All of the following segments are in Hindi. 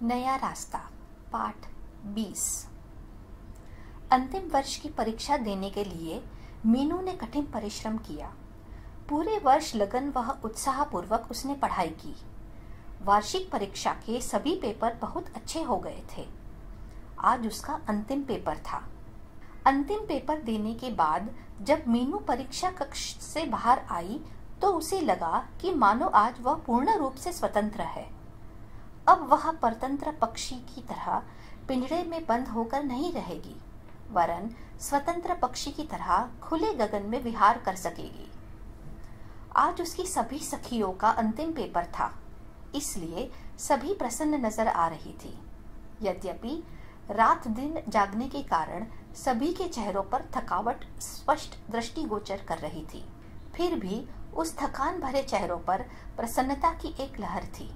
नया रास्ता पाठ 20। अंतिम वर्ष की परीक्षा देने के लिए मीनू ने कठिन परिश्रम किया। पूरे वर्ष लगन व उत्साहपूर्वक उसने पढ़ाई की। वार्षिक परीक्षा के सभी पेपर बहुत अच्छे हो गए थे। आज उसका अंतिम पेपर था। अंतिम पेपर देने के बाद जब मीनू परीक्षा कक्ष से बाहर आई तो उसे लगा कि मानो आज वह पूर्ण रूप से स्वतंत्र है। अब वह परतंत्र पक्षी की तरह पिंजरे में बंद होकर नहीं रहेगी, वरन स्वतंत्र पक्षी की तरह खुले गगन में विहार कर सकेगी। आज उसकी सभी सखियों का अंतिम पेपर था, इसलिए सभी प्रसन्न नजर आ रही थी। यद्यपि रात दिन जागने के कारण सभी के चेहरों पर थकावट स्पष्ट दृष्टिगोचर कर रही थी, फिर भी उस थकान भरे चेहरों पर प्रसन्नता की एक लहर थी।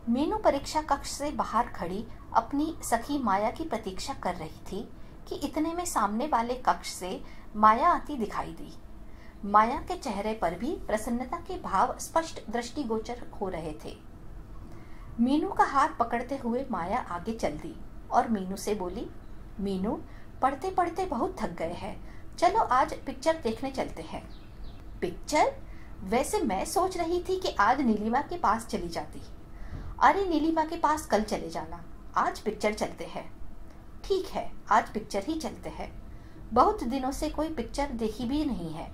मीनू परीक्षा कक्ष से बाहर खड़ी अपनी सखी माया की प्रतीक्षा कर रही थी कि इतने में सामने वाले कक्ष से माया आती दिखाई दी। माया के चेहरे पर भी प्रसन्नता के भाव स्पष्ट दृष्टिगोचर हो रहे थे। मीनू का हाथ पकड़ते हुए माया आगे चल दी और मीनू से बोली, मीनू, पढ़ते पढ़ते बहुत थक गए हैं, चलो आज पिक्चर देखने चलते हैं। पिक्चर? वैसे मैं सोच रही थी कि आज नीलिमा के पास चली जाती। अरे नीलिमा के पास कल चले जाना, आज पिक्चर चलते हैं। ठीक है, आज पिक्चर ही चलते हैं। बहुत दिनों से कोई पिक्चर देखी भी नहीं है।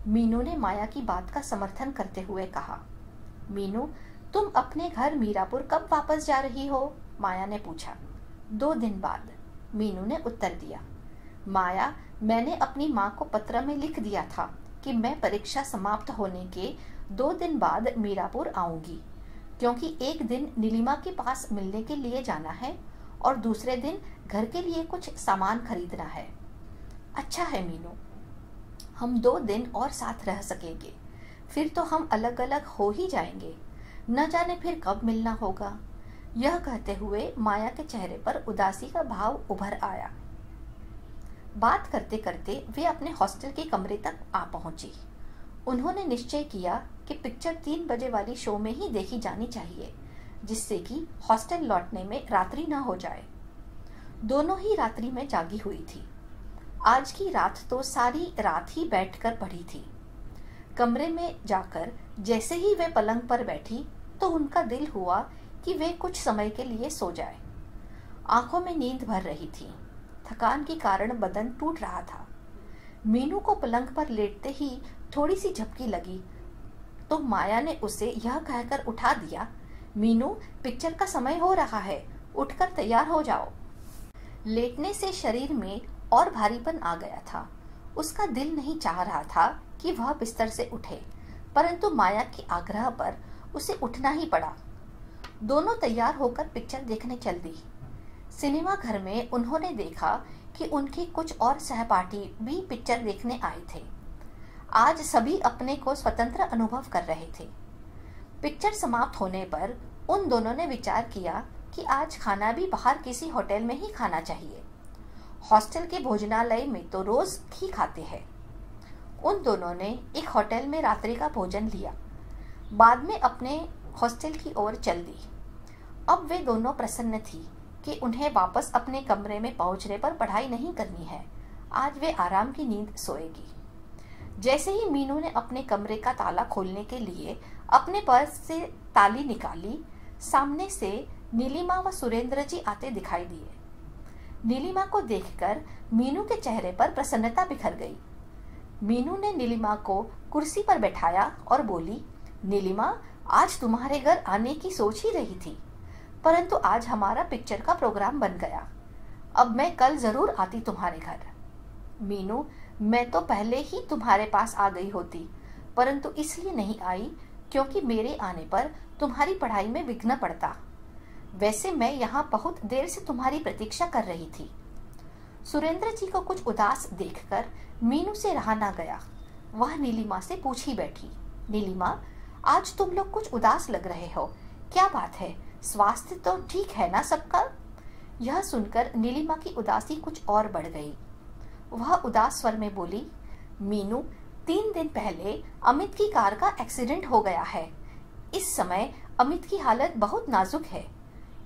मीनू ने माया की बात का समर्थन करते हुए कहा। मीनू, तुम अपने घर मीरापुर कब वापस जा रही हो? माया ने पूछा। 2 दिन बाद, मीनू ने उत्तर दिया। माया, मैंने अपनी माँ को पत्र में लिख दिया था कि मैं परीक्षा समाप्त होने के 2 दिन बाद मीरापुर आऊंगी, क्योंकि एक दिन नीलिमा के पास मिलने के लिए जाना है और दूसरे दिन घर के लिए कुछ सामान खरीदना है। अच्छा है मीनू, हम 2 दिन और साथ रह सकेंगे, फिर तो हम अलग अलग हो ही जाएंगे, न जाने फिर कब मिलना होगा। यह कहते हुए माया के चेहरे पर उदासी का भाव उभर आया। बात करते करते वे अपने हॉस्टल के कमरे तक आ पहुंची। उन्होंने निश्चय किया कि पिक्चर 3 बजे वाली शो में ही देखी जानी चाहिए, जिससे कि हॉस्टल लौटने में रात्रि न हो जाए। दोनों ही रात्रि में जागी हुई थी। आज की रात तो सारी रात ही बैठकर पढ़ी थी। कमरे में जाकर जैसे ही वे पलंग पर बैठी तो उनका दिल हुआ कि वे कुछ समय के लिए सो जाए। आंखों में नींद भर रही थी। थकान के कारण बदन टूट रहा था। मीनू को पलंग पर लेटते ही थोड़ी सी झपकी लगी तो माया ने उसे यह कहकर उठा दिया, मीनू, पिक्चर का समय हो रहा है, उठकर तैयार हो जाओ। लेटने से शरीर में और भारीपन आ गया था। उसका दिल नहीं चाह रहा था कि वह बिस्तर से उठे, परंतु माया के आग्रह पर उसे उठना ही पड़ा। दोनों तैयार होकर पिक्चर देखने चल दी। सिनेमा घर में उन्होंने देखा कि उनके कुछ और सहपाठी भी पिक्चर देखने आए थे। आज सभी अपने को स्वतंत्र अनुभव कर रहे थे। पिक्चर समाप्त होने पर उन दोनों ने विचार किया कि आज खाना भी बाहर किसी होटल में ही खाना चाहिए। हॉस्टल के भोजनालय में तो रोज ही खाते हैं। उन दोनों ने एक होटल में रात्रि का भोजन लिया, बाद में अपने हॉस्टल की ओर चल दी। अब वे दोनों प्रसन्न थी कि उन्हें वापस अपने कमरे में पहुंचने पर पढ़ाई नहीं करनी है। आज वे आराम की नींद सोएगी। जैसे ही मीनू ने अपने कमरे का ताला खोलने के लिए अपने पर्स से ताली निकाली, सामने से नीलिमा व सुरेंद्र जी आते दिखाई दिए। नीलिमा को देखकर मीनू के चेहरे पर प्रसन्नता बिखर गई। मीनू ने नीलिमा को कुर्सी पर बैठाया और बोली, नीलिमा, आज तुम्हारे घर आने की सोच ही रही थी, परंतु आज हमारा पिक्चर का प्रोग्राम बन गया। अब मैं कल जरूर आती तुम्हारे घर। मीनू, मैं तो पहले ही तुम्हारे पास आ गई होती, परंतु इसलिए नहीं आई क्योंकि मेरे आने पर तुम्हारी पढ़ाई में विघ्न पड़ता। वैसे मैं यहाँ बहुत देर से तुम्हारी प्रतीक्षा कर रही थी। सुरेंद्र जी को कुछ उदास देखकर मीनू से रहा ना गया। वह नीलिमा से पूछ ही बैठी, नीलिमा, आज तुम लोग कुछ उदास लग रहे हो, क्या बात है? स्वास्थ्य तो ठीक है ना सबका? यह सुनकर नीलिमा की उदासी कुछ और बढ़ गई। वह उदास स्वर में बोली, मीनू, 3 दिन पहले अमित की कार का एक्सीडेंट हो गया है। इस समय अमित की हालत बहुत नाजुक है।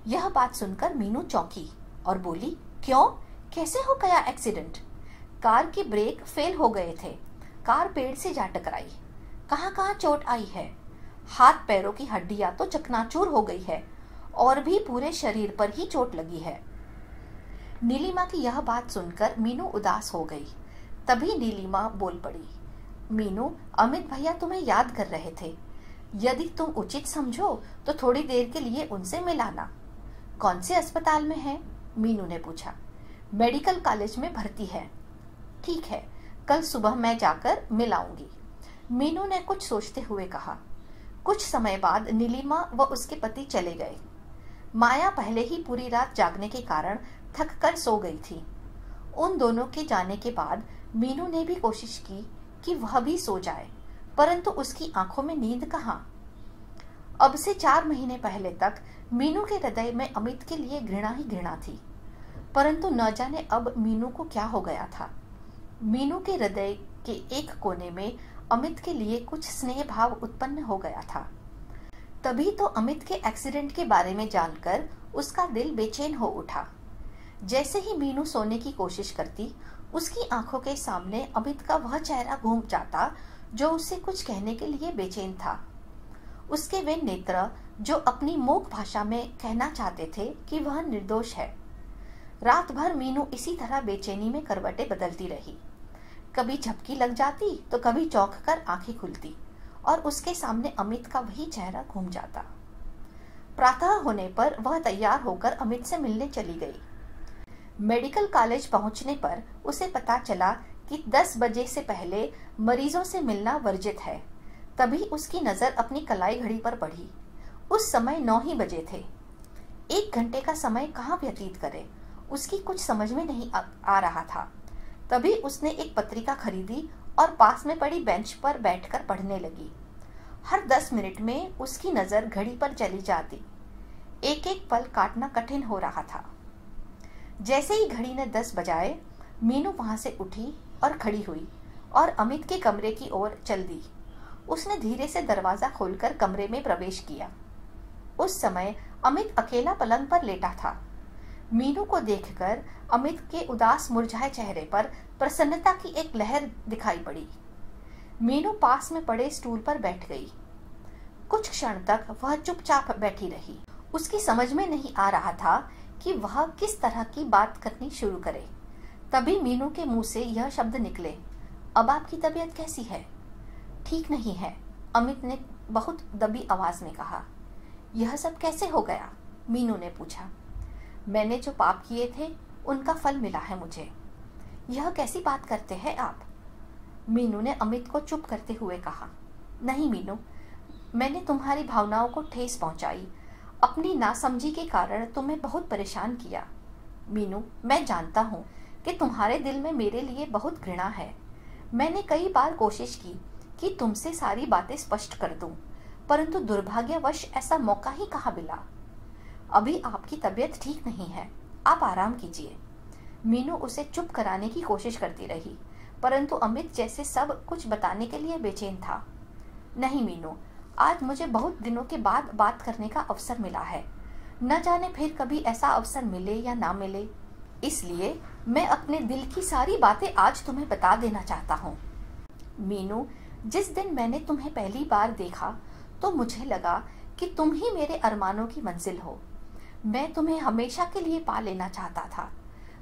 यह बात सुनकर मीनू चौंकी और बोली, क्यों, कैसे हो गया एक्सीडेंट? कार के ब्रेक फेल हो गए थे, कार पेड़ से जा टकराई। कहाँ कहाँ चोट आई है? हाथ पैरों की हड्डियां तो चकनाचूर हो गई है और भी पूरे शरीर पर ही चोट लगी है। नीलिमा की यह बात सुनकर मीनू उदास हो गई। तभी नीलिमा बोल पड़ी, मीनू, अमित भैया तुम्हें याद कर रहे थे। यदि तुम उचित समझो तो थोड़ी देर के लिए उनसे मिलाना। कौन से अस्पताल में है? मीनू ने पूछा। मेडिकल कॉलेज में भर्ती है। ठीक है, कल सुबह मैं जाकर मिलाऊंगी, मीनू ने कुछ सोचते हुए कहा। कुछ समय बाद नीलिमा व उसके पति चले गए। माया पहले ही पूरी रात जागने के कारण थक कर सो गई थी। उन दोनों के जाने के बाद मीनू ने भी कोशिश की कि वह भी सो जाए, परंतु उसकी आंखों में नींद कहाँ। अब से 4 महीने पहले तक मीनू के हृदय में अमित के लिए घृणा ही घृणा थी, परंतु न जाने अब मीनू को क्या हो गया था। मीनू के हृदय के एक कोने में अमित के लिए कुछ स्नेह भाव उत्पन्न हो गया था। तभी तो अमित के एक्सीडेंट के बारे में जानकर उसका दिल बेचैन हो उठा। जैसे ही मीनू सोने की कोशिश करती, उसकी आंखों के सामने अमित का वह चेहरा घूम जाता जो उससे कुछ कहने के लिए बेचैन था। उसके वे नेत्र जो अपनी मूक भाषा में कहना चाहते थे कि वह निर्दोष है। रात भर मीनू इसी तरह बेचैनी में करवटें बदलती रही। कभी झपकी लग जाती तो कभी चौंक कर आंखें खुलती और उसके सामने अमित का वही चेहरा घूम जाता। प्रातः होने पर वह तैयार होकर अमित से मिलने चली गई। मेडिकल कॉलेज पहुंचने पर उसे पता चला कि 10 बजे से पहले मरीजों से मिलना वर्जित है। तभी उसकी नजर अपनी कलाई घड़ी पर पड़ी। उस समय 9 ही बजे थे। 1 घंटे का समय कहाँ व्यतीत करे, उसकी कुछ समझ में नहीं आ रहा था। तभी उसने एक पत्रिका खरीदी और पास में पड़ी बेंच पर बैठकर पढ़ने लगी। हर 10 मिनट में उसकी नजर घड़ी पर चली जाती। एक एक पल काटना कठिन हो रहा था। जैसे ही घड़ी ने 10 बजाए, मीनू वहां से उठी और खड़ी हुई और अमित के कमरे की ओर चल दी। उसने धीरे से दरवाजा खोलकर कमरे में प्रवेश किया। उस समय अमित अकेला पलंग पर लेटा था। मीनू को देखकर अमित के उदास मुरझाए चेहरे पर प्रसन्नता की एक लहर दिखाई पड़ी। मीनू पास में पड़े स्टूल पर बैठ गई। कुछ क्षण तक वह चुपचाप बैठी रही। उसकी समझ में नहीं आ रहा था कि वह किस तरह की बात करनी शुरू करे। तभी मीनू के मुंह से यह शब्द निकले, अब आपकी तबीयत कैसी है? ठीक नहीं है, अमित ने बहुत दबी आवाज में कहा। यह सब कैसे हो गया? मीनू ने पूछा। मैंने जो पाप किए थे उनका फल मिला है मुझे। यह कैसी बात करते हैं आप? मीनू ने अमित को चुप करते हुए कहा। नहीं मीनू, मैंने तुम्हारी भावनाओं को ठेस पहुंचाई, अपनी नासमझी के कारण तुम्हें बहुत परेशान किया। मीनू, मैं जानता हूँ कि तुम्हारे दिल में मेरे लिए बहुत घृणा है। मैंने कई बार कोशिश की कि तुमसे सारी बातें स्पष्ट कर दूं, परंतु दुर्भाग्यवश ऐसा मौका ही कहाँ मिला। अभी आपकी तबीयत ठीक नहीं है, आप आराम कीजिए। मीनू उसे चुप कराने की कोशिश करती रही, परंतु अमित जैसे सब कुछ बताने के लिए बेचैन था। नहीं मीनू, आज मुझे बहुत दिनों के बाद बात करने का अवसर मिला है। न जाने फिर कभी ऐसा अवसर मिले या ना मिले, इसलिए मैं अपने दिल की सारी बातें आज तुम्हें बता देना चाहता हूँ। मीनू, जिस दिन मैंने तुम्हें पहली बार देखा तो मुझे लगा कि तुम ही मेरे अरमानों की मंजिल हो। मैं तुम्हें हमेशा के लिए पा लेना चाहता था,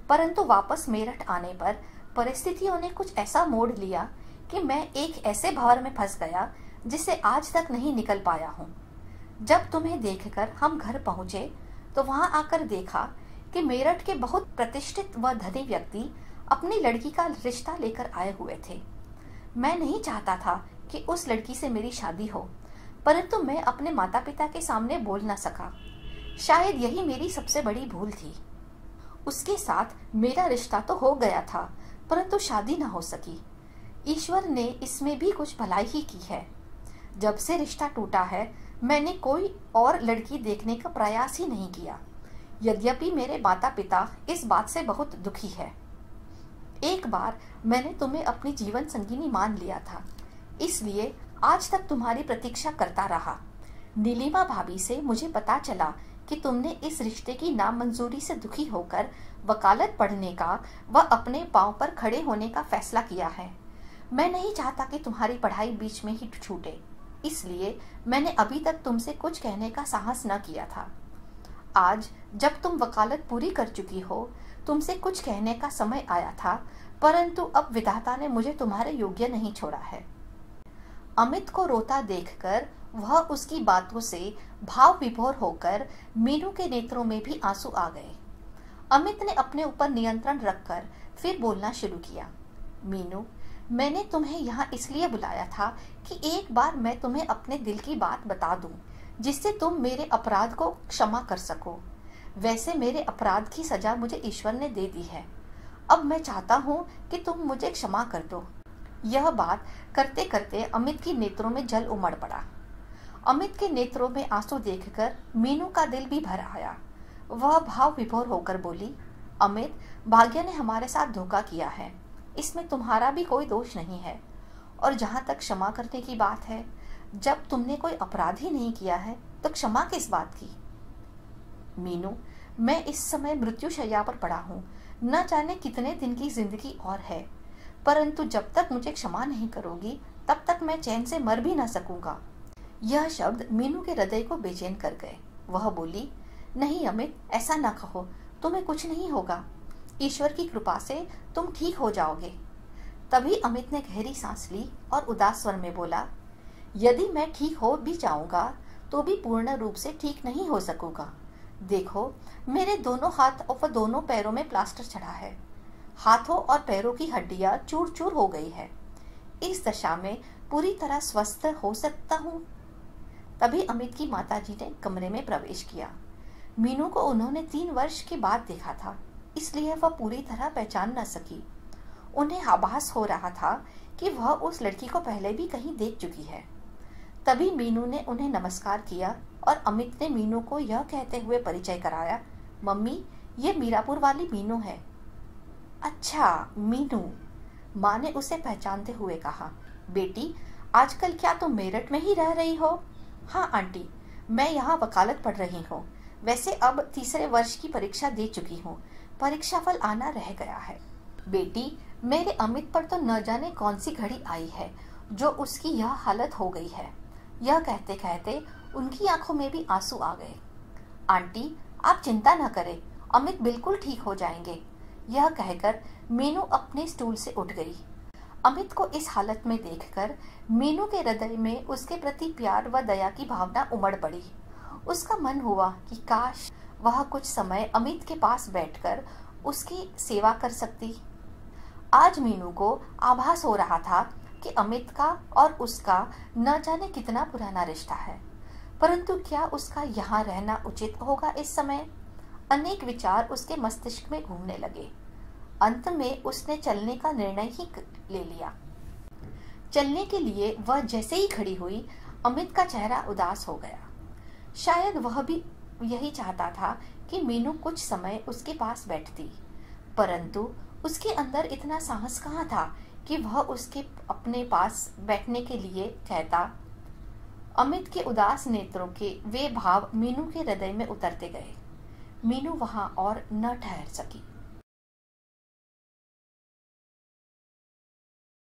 परंतु वापस मेरठ आने पर परिस्थितियों ने कुछ ऐसा मोड़ लिया कि मैं एक ऐसे भंवर में फंस गया जिससे आज तक नहीं निकल पाया हूँ। जब तुम्हें देखकर हम घर पहुंचे तो वहां आकर देखा कि मेरठ के बहुत प्रतिष्ठित व धनी व्यक्ति अपनी लड़की का रिश्ता लेकर आए हुए थे। मैं नहीं चाहता था कि उस लड़की से मेरी शादी हो, परंतु मैं अपने माता पिता के सामने बोल न सका। शायद यही मेरी सबसे बड़ी भूल थी। उसके साथ मेरा रिश्ता तो हो गया था, परंतु शादी न हो सकी। ईश्वर ने इसमें भी कुछ भलाई ही की है। जब से रिश्ता टूटा है, मैंने कोई और लड़की देखने का प्रयास ही नहीं किया। यद्यपि मेरे माता पिता इस बात से बहुत दुखी है। एक बार मैंने तुम्हें अपनी जीवन संगिनी मान लिया था, इसलिए आज तक तुम्हारी प्रतीक्षा करता रहा। नीलिमा भाभी से मुझे पता चला कि तुमने इस रिश्ते की नामंजूरी से दुखी होकर वकालत पढ़ने का व अपने पांव पर खड़े होने का फैसला किया है। मैं नहीं चाहता कि तुम्हारी पढ़ाई बीच में ही छूटे, इसलिए मैंने अभी तक तुमसे कुछ कहने का साहस न किया था। आज जब तुम वकालत पूरी कर चुकी हो, तुमसे कुछ कहने का समय आया था, परंतु अब विधाता ने मुझे तुम्हारे योग्य नहीं छोड़ा है। अमित को रोता देखकर वह उसकी बातों से भाव विभोर होकर मीनू के नेत्रों में भी आंसू आ गए। अमित ने अपने ऊपर नियंत्रण रखकर फिर बोलना शुरू किया। मीनू, मैंने तुम्हें यहाँ इसलिए बुलाया था कि एक बार मैं तुम्हें अपने दिल की बात बता दूं, जिससे तुम मेरे अपराध को क्षमा कर सको। वैसे मेरे अपराध की सजा मुझे ईश्वर ने दे दी है। अब मैं चाहता हूँ कि तुम मुझे क्षमा कर दो। यह बात करते करते अमित की नेत्रों में जल उमड़ पड़ा। अमित के नेत्रों में आंसू देखकर मीनू का दिल भी भर आया। वह भाव विभोर होकर बोली, अमित, भाग्य ने हमारे साथ धोखा किया है, इसमें तुम्हारा भी कोई दोष नहीं है। और जहाँ तक क्षमा करने की बात है, जब तुमने कोई अपराध ही नहीं किया है तो क्षमा किस बात की। मीनू, मैं इस समय मृत्युशैया पर पड़ा हूँ, न जाने कितने दिन की जिंदगी और है, परंतु जब तक मुझे क्षमा नहीं करोगी तब तक मैं चैन से मर भी न सकूंगा। यह शब्द मीनू के हृदय को बेचैन कर गए। वह बोली, नहीं अमित, ऐसा न कहो, तुम्हें कुछ नहीं होगा। ईश्वर की कृपा से तुम ठीक हो जाओगे। तभी अमित ने गहरी सांस ली और उदास स्वर में बोला, यदि मैं ठीक हो भी जाऊंगा तो भी पूर्ण रूप से ठीक नहीं हो सकूंगा। देखो, मेरे दोनों हाथ और दोनों पैरों में प्लास्टर चढ़ा है। हाथों और पैरों की हड्डियां चूर चूर हो गई है। इस दशा में पूरी तरह स्वस्थ हो सकता हूँ। तभी अमित की माताजी ने कमरे में प्रवेश किया। मीनू को उन्होंने 3 वर्ष के बाद देखा था, इसलिए वह पूरी तरह पहचान न सकी। उन्हें आभास हो रहा था कि वह उस लड़की को पहले भी कहीं देख चुकी है। तभी मीनू ने उन्हें नमस्कार किया और अमित ने मीनू को यह कहते हुए परिचय कराया, मम्मी, ये मीरापुर वाली मीनू है। अच्छा, मीनू, माँ ने उसे पहचानते हुए कहा। बेटी, आजकल क्या तुम मेरठ में ही रह रही हो? हाँ आंटी, मैं यहाँ वकालत पढ़ रही हूँ। वैसे अब 3रे वर्ष की परीक्षा दे चुकी हूँ, परीक्षाफल आना रह गया है। बेटी, मेरे अमित पर तो न जाने कौन सी घड़ी आई है जो उसकी यह हालत हो गई है। यह कहते कहते उनकी आंखों में भी आंसू आ गए। आंटी, आप चिंता न करें, अमित बिल्कुल ठीक हो जाएंगे। यह कहकर मीनू अपने स्टूल से उठ गई। अमित को इस हालत में देखकर मीनू के हृदय में उसके प्रति प्यार व दया की भावना उमड़ पड़ी। उसका मन हुआ कि काश वह कुछ समय अमित के पास बैठकर उसकी सेवा कर सकती। आज मीनू को आभास हो रहा था कि अमित का और उसका न जाने कितना पुराना रिश्ता है, परंतु क्या उसका यहाँ रहना उचित होगा इस समय? अनेक विचार उसके मस्तिष्क में घूमने लगे। अंत में उसने चलने का निर्णय ही ले लिया। चलने के लिए वह जैसे ही खड़ी हुई, अमित का चेहरा उदास हो गया। शायद वह भी यही चाहता था कि मीनू कुछ समय उसके पास बैठती, परंतु उसके अंदर इतना साहस कहाँ था कि वह उसके अपने पास बैठने के लिए कहता। अमित के उदास नेत्रों के वे भाव मीनू के हृदय में उतरते गए। मीनू वहां और न ठहर सकी।